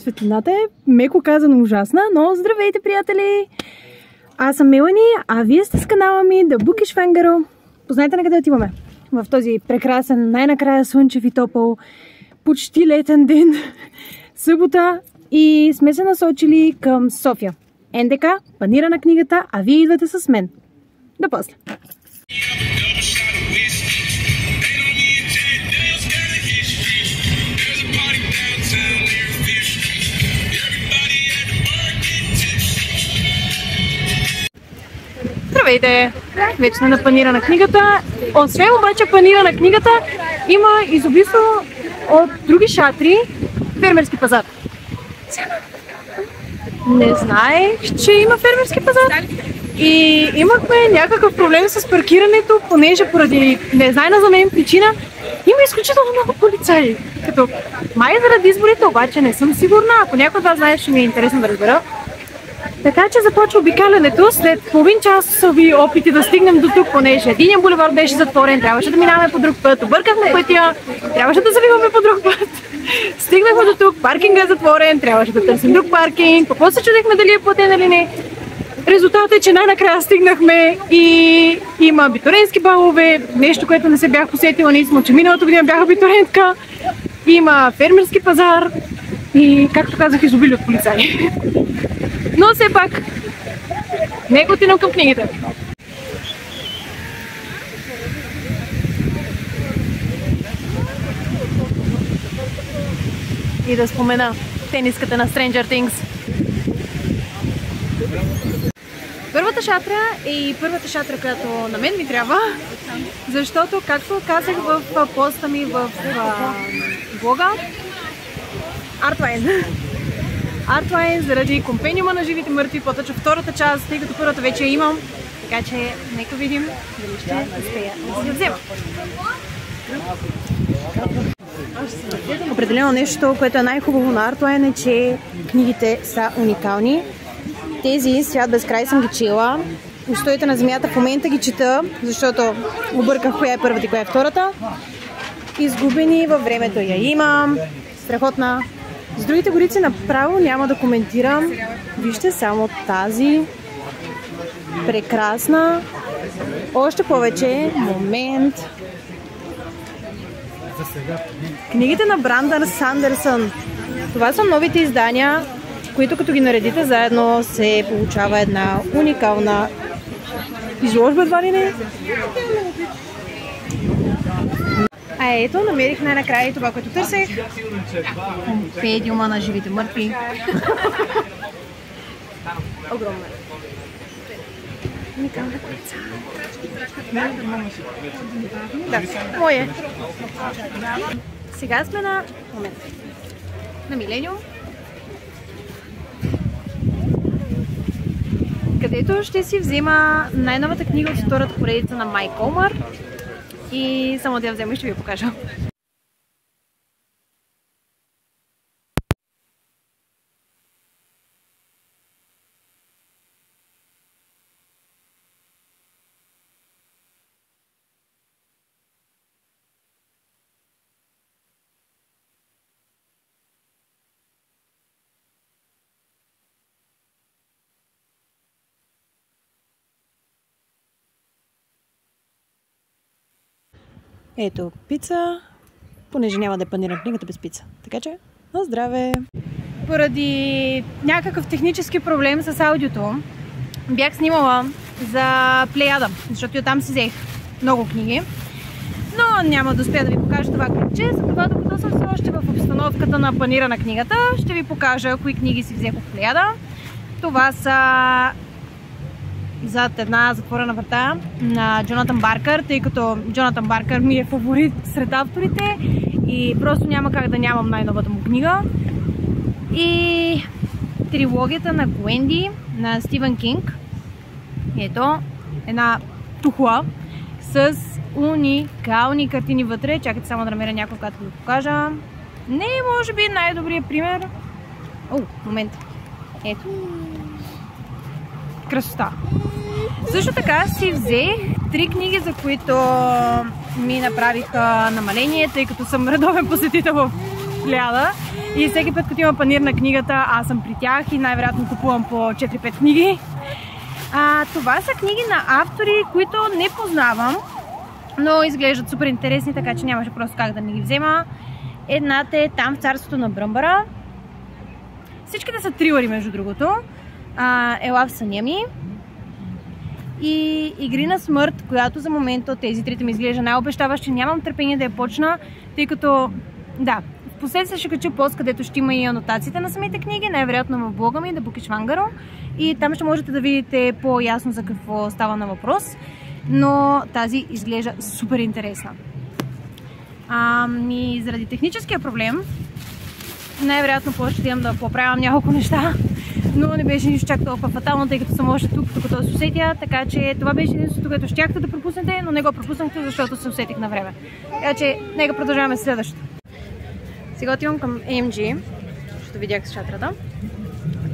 светлината е меко казано ужасна, но здравейте, приятели! Аз съм Мелани, а вие сте с канала ми The Bookish Fangirl. Познайте на къде отиваме? В този прекрасен, най-накрая слънчев и топъл, почти летен ден, събота, и сме се насочили към София. НДК, панира на книгата, а вие идвате с мен. До после! Здравейте! Вече сме на панира на книгата. Освен обаче панира на книгата, има изобилство от други шатри. Фермерски пазар. Не знаех, че има фермерски пазар. И имахме някакъв проблем с паркирането, понеже поради незнайна за мен причина има изключително много полицаи. Като май заради изборите, обаче не съм сигурна. Ако някой от вас знае, ще ми е интересно да разбера. Така че започва обикалянето. След половин часови опити да стигнем до тук, понеже единия булевард беше затворен, трябваше да минаваме по друг път, объркахме пътя, трябваше да завиваме по друг път. Стигнахме до тук, паркинга е затворен, трябваше да търсим друг паркинг, какво се чудехме дали е платен или не. Резултатът е, че най-накрая стигнахме и има абитуренски балове, нещо, което не се бях посетила, независимо, че миналата година бях абитурентка. Има фермерски пазар и, както казах, изобилие от полицаи. Но все пак, нека отидем към книгите. И да спомена тениската на Stranger Things. Първата шатра е и първата шатра, която на мен ми трябва, защото, както казах в поста ми в блога, Artline заради компениума на живите мъртви, по-точно втората част, тъй като първата вече я имам. Така че нека видим дали ще успея да си я взема. Определено нещо, което е най-хубаво на Artline, е, че книгите са уникални. Тези Свят без край съм ги чела. Устоите на земята в момента ги чета, защото обърках коя е първата и коя е втората. Изгубени във времето я имам. Страхотна. С другите горици направо няма да коментирам. Вижте само тази. Прекрасна. Още повече. Момент. Книгите на Брандън Сандърсън. Това са новите издания, които като ги наредите заедно се получава една уникална изложба, едва ли не? А ето, намерих най-накрая и това, което търсех. Компедиума на живите мъртви. Огромна. Уникална корица. Да, мое. Сега сме на момент. На Милениум. Където ще си взема най-новата книга от втората поредица на Майк Олмър. И само да я взема и ще ви я покажа. Ето пица, понеже няма да е панирна книгата без пица. Така че, на здраве! Поради някакъв технически проблем с аудиото, бях снимала за Плеяда, защото и оттам си взех много книги. Но няма да успея да ви покажа това клипче, затова докато съм все още в обстановката на панира на книгата, ще ви покажа кои книги си взех в Плеяда. Това са Зад една затворена врата на Джонатан Баркър, тъй като Джонатан Баркър ми е фаворит сред авторите и просто няма как да нямам най-новата му книга. И трилогията на Гуенди на Стивън Кинг. Ето, една тухла с уникални картини вътре. Чакайте само да намеря някой, който да ви покажа. Не, може би най-добрият пример. О, момент. Ето. Красота. Също така си взех 3 книги, за които ми направиха намаление, тъй като съм редовен посетител в Плеяда. И всеки път, като има панир на книгата, аз съм при тях и най-вероятно купувам по 4-5 книги. Това са книги на автори, които не познавам, но изглеждат супер интересни, така че нямаше просто как да не ги взема. Едната е Там в царството на Бръмбара. Всичките са трилъри, между другото. Ела в съня ми. И Игри на смърт, която за момента от тези трите ми изглежда най-обещаващи. Нямам търпение да я почна, тъй като, да, впоследствие ще кача пост, където ще има и анотациите на самите книги, най-вероятно в блога ми, The Bookish Wangaro. И там ще можете да видите по-ясно за какво става на въпрос. Но тази изглежда супер интересна. И заради техническия проблем, най-вероятно после ще имам да поправям няколко неща, но не беше нищо чак толкова фатално, тъй като съм още тук, докато се усетя, така че това беше единството, което щяхте да пропуснете, но не го пропуснахте, защото се усетих на време. Така че, нека продължаваме следващото. Сега отивам към AMG, защото видях с шатрата.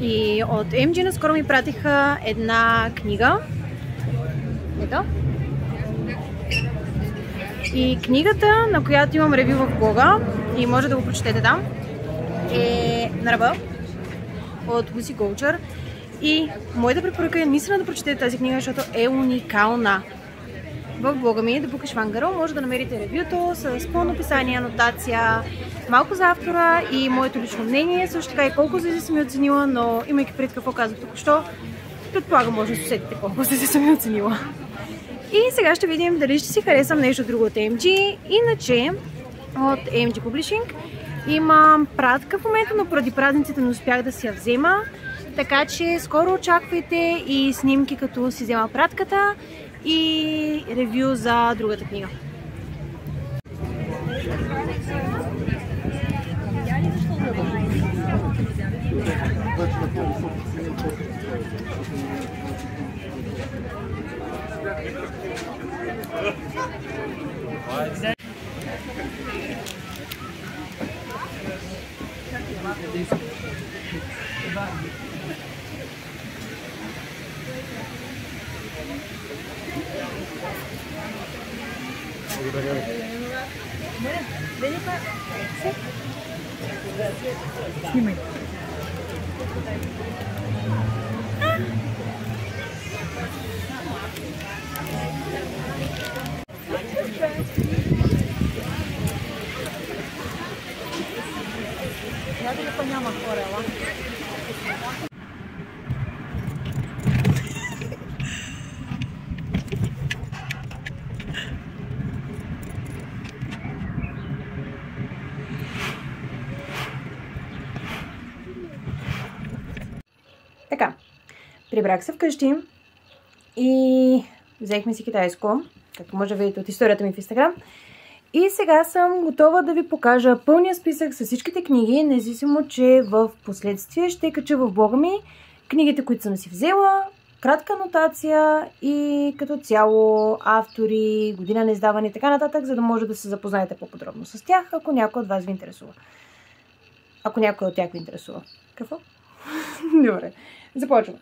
И от AMG наскоро ми пратиха една книга. Ето. И книгата, на която имам ревю в блога, и може да го прочетете там, е На ръба от Lucy Goucher. И моята препоръка е наистина да прочетете тази книга, защото е уникална. В блога ми, The Bookish Wangaro, може да намерите ревюто с пълно описание, анотация, малко за автора и моето лично мнение, също така и колко звезди съм я оценила, но имайки пред какво казах току-що, предполагам може да се усетите колко звезди съм я оценила. И сега ще видим дали ще си харесам нещо друго от AMG. Иначе от AMG Publishing имам пратка в момента, но поради празниците не успях да си я взема. Така че скоро очаквайте и снимки, като си взема пратката, и ревю за другата книга. Снимай. Я да няма хорела. Така, прибрах се вкъщи и взехме си китайско, както може да видите от историята ми в Инстаграм. И сега съм готова да ви покажа пълния списък с всичките книги, независимо, че в последствие ще кача в блога ми книгите, които съм си взела, кратка анотация и като цяло автори, година на издаване и така нататък, за да може да се запознаете по-подробно с тях, ако някой от вас ви интересува. Ако някой от тях ви интересува. Какво? Добре, започвам.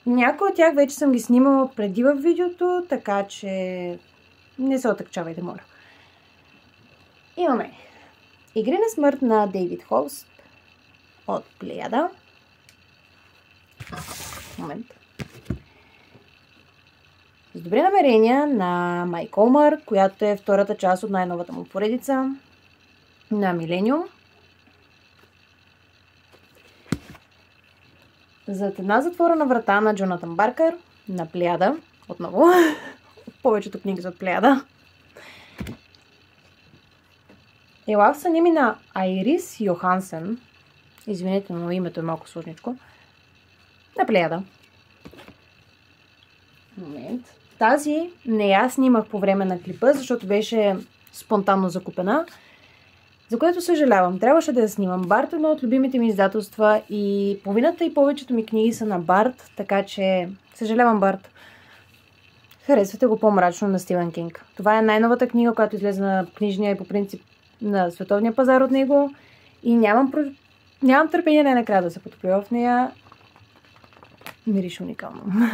Някои от тях вече съм ги снимала преди в видеото, така че не се отъкчавайте, моля. Имаме Игри на смърт на Дейвид Холст от Плеяда. Момент. С добри намерения на Майк Олмър, която е втората част от най-новата му поредица на Милениум. Зад една затворена врата на Джонатан Баркър на Плеяда. Отново. Повечето книги са от Плеяда. Ела в съня ми на Айрис Йохансен. Извинете, но името е малко сложничко. На Плеяда. Момент. Тази не я снимах по време на клипа, защото беше спонтанно закупена. За което съжалявам. Трябваше да я снимам. Барт е едно от любимите ми издателства и половината и повечето ми книги са на Барт, така че съжалявам, Барт. Харесвате го по-мрачно на Стивън Кинг. Това е най-новата книга, която излезе на книжния и по принцип на световния пазар от него и нямам търпение най-накрая да се потопя в нея. Мирише уникално.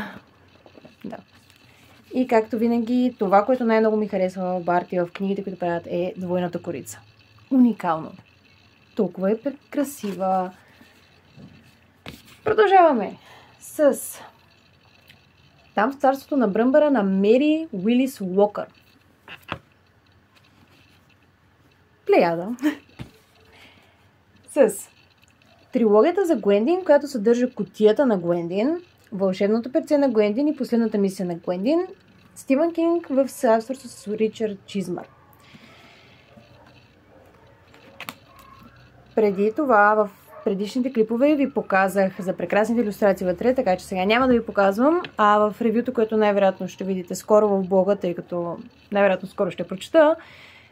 Да. И както винаги, това, което най-много ми харесва в Барт и в книгите, които правят, е Двойната корица. Уникално. толкова е красива. Продължаваме с Там в царството на бръмбара на Мери Уилис Уокър. Плеяда. С трилогията за Гуендин, която съдържа кутията на Гуендин, Вълшебното перце на Гуендин и Последната мисия на Гуендин. Стивън Кинг в съавторство с Ричард Чизмър. Преди това, в предишните клипове ви показах за прекрасните илюстрации вътре, така че сега няма да ви показвам, а в ревюто, което най-вероятно ще видите скоро в блога, тъй като най-вероятно скоро ще прочета,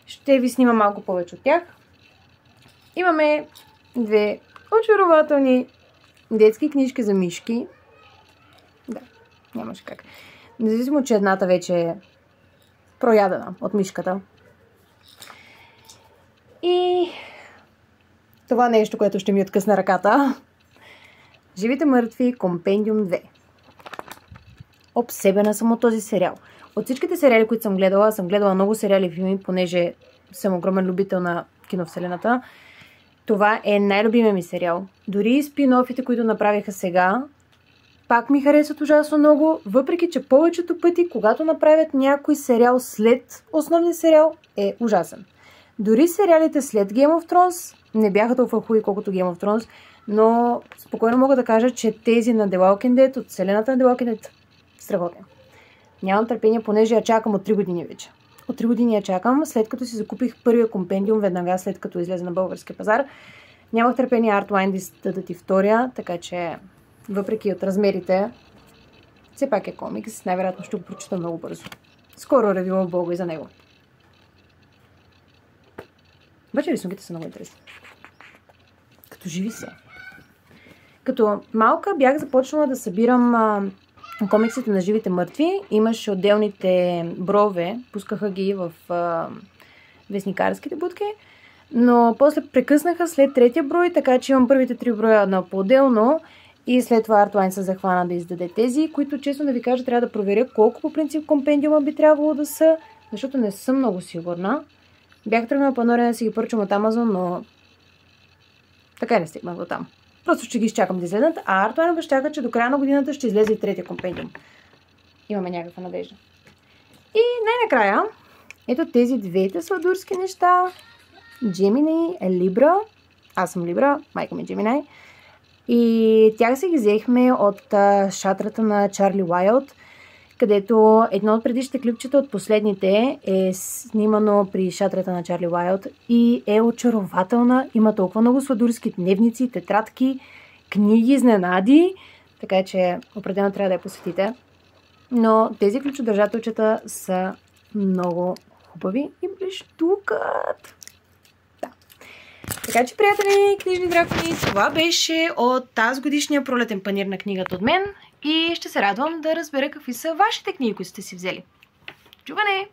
ще ви снима малко повече от тях. Имаме две очарователни детски книжки за мишки. Да, нямаше как. Независимо, че едната вече е проядена от мишката. И това нещо, което ще ми откъсна ръката. Живите мъртви, Компендиум 2. Обсебена съм от този сериал. От всичките сериали, които съм гледала много сериали и филми, понеже съм огромен любител на киновселената. Това е най-любимия ми сериал. Дори и спин-офите, които направиха сега, пак ми харесват ужасно много, въпреки че повечето пъти, когато направят някой сериал след основния сериал, е ужасен. Дори сериалите след Game of Thrones не бяха толкова хубави, колкото Game of Thrones, но спокойно мога да кажа, че тези на The Walking Dead, от вселената на The Walking Dead, страхотни. Нямам търпение, понеже я чакам от 3 години вече. От 3 години я чакам, след като си закупих първия компендиум, веднага след като излезе на българския пазар. Нямах търпение Artline да ти вторя, така че въпреки от размерите, все пак е комикс, най-вероятно ще го прочета много бързо. Скоро ревювам в блога и за него. Обаче рисунките са много интересни. Като живи са. Като малка бях започнала да събирам комиксите на живите мъртви. Имаше отделните брове, пускаха ги в вестникарските будки, но после прекъснаха след третия брой, така че имам първите 3 броя на по-отделно и след това Artline се захвана да издаде тези, които честно да ви кажа трябва да проверя колко по принцип компендиума би трябвало да са, защото не съм много сигурна. Бях тръгнала по едно да си ги поръчам от Amazon, но така не стигнах до там. Просто ще ги изчакам да излезнат, а Artline обещаха, че до края на годината ще излезе и третия компендиум. Имаме някаква надежда. И най-накрая, ето тези двете сладурски неща. Gemini е Libra. Аз съм Libra, майка ми е Gemini. И тях се ги взехме от шатрата на Чарли Уайлд, където едно от предишните клипчета от последните е снимано при шатрата на Чарли Уайлд и е очарователна. Има толкова много сладурски дневници, тетрадки, книги, изненади, така че определено трябва да я посетите. Но тези ключодържателчета са много хубави и блещукат. Да. Така че, приятели, книжни дракони, това беше от тази годишния пролетен панир на книгата от мен и ще се радвам да разбера какви са вашите книги, които сте си взели. Чуване!